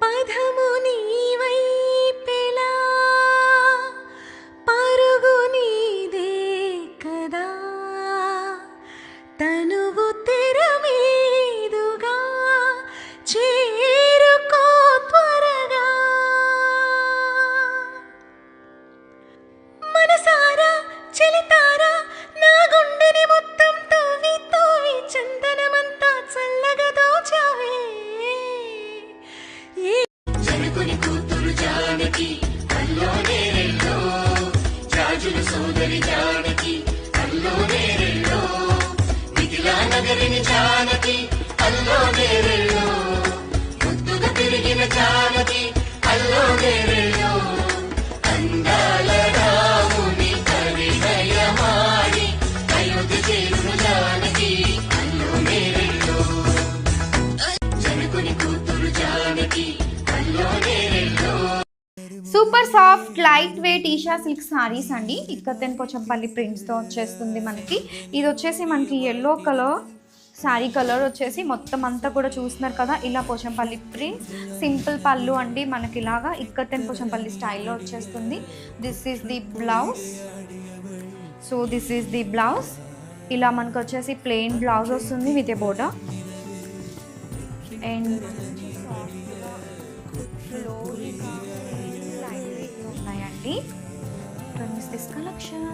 పదము నీవైపెలా పరుగు నీదే కదా తనువు తెర మీదుగా చేరుకో త్వరగా మనసారా చెలితారా నా గుండెని మొత్తం తోవి తోవి చందనమంతా చల్లగా దోచావే జనకుని కూతురు జానకి అల్లోనే రెల్లో రాజుల సోదరి జానకి అల్లోనే రెల్లో మిథిలా నగరిని జానకి అల్లోనే రెల్లో ముద్దుగా తిరిగిన జానకి అల్లోనే రెల్లో అందాల రాముని పరిణయమాడి అయోధ్య చేరును జానకి అల్లోనే రెల్లో జనకుని కూతురు జానకి అల్లోనే రెల్లో. Super soft light weight Eesha silk saris అండి. ఇక్కతెన్ పోచంపల్లి ప్రింట్స్తో వచ్చేస్తుంది మనకి. ఇది వచ్చేసి మనకి ఎల్లో కలర్ శారీ కలర్ వచ్చేసి మొత్తం అంతా కూడా చూస్తున్నారు కదా, ఇలా పోచంపల్లి ప్రింట్స్ సింపుల్ పళ్ళు అండి మనకి ఇలాగా ఇక్కతెన్ పోచంపల్లి స్టైల్లో వచ్చేస్తుంది. This is the blouse. So this is the blouse. ఇలా మనకు వచ్చేసి ప్లెయిన్ బ్లౌజ్ వస్తుంది విత్ ఏ బోర్డర్ అండ్ ఉన్నాయండి. దిస్ కలెక్షన్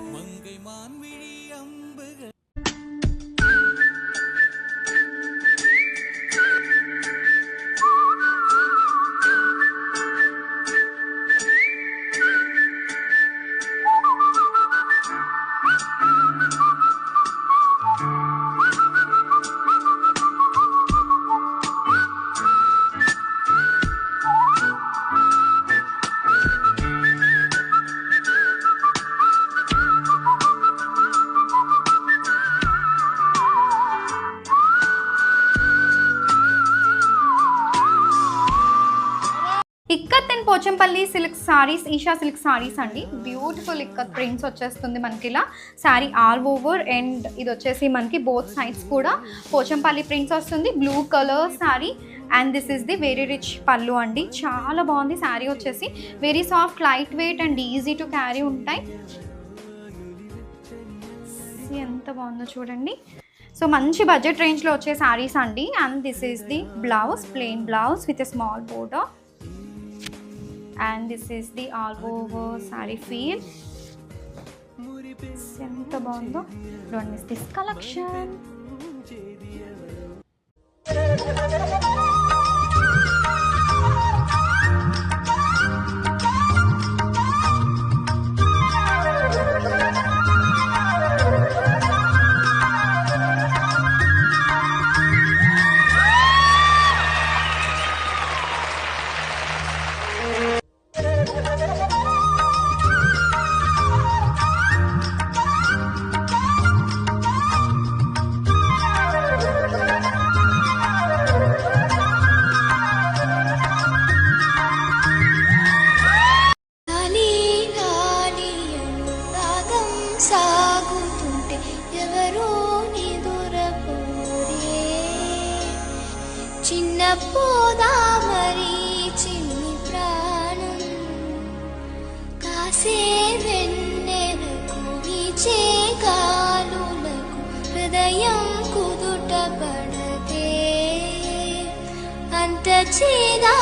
ఇక్కతెన్ పోచంపల్లి సిల్క్ సారీస్ ఈషా సిల్క్ సారీస్ అండి. బ్యూటిఫుల్ ఇక్కత్ ప్రింట్స్ వచ్చేస్తుంది మనకి ఇలా శారీ ఆల్ ఓవర్ అండ్ ఇది వచ్చేసి మనకి బోత్ సైడ్స్ కూడా పోచంపల్లి ప్రింట్స్ వస్తుంది. Blue colour sari and this is the very rich పళ్ళు అండి. చాలా బాగుంది శారీ వచ్చేసి. Very soft light wait and easy to carry ఉంటాయి. ఎంత బాగుందో చూడండి. సో మంచి బడ్జెట్ రేంజ్లో వచ్చే శారీస్ అండి. And this is the blouse, plain blouse with a small border and this is the all over saree feel. ఎంత బాగుందో. Don't miss this collection. సాగుతుంటే ఎవరో నిదురపోరే చిన్న పోదా మరి చిన్ని ప్రాణం కాసే వెన్నెలకు వీచే గాలులకు హృదయం కుదుట పడదే అంత చేదా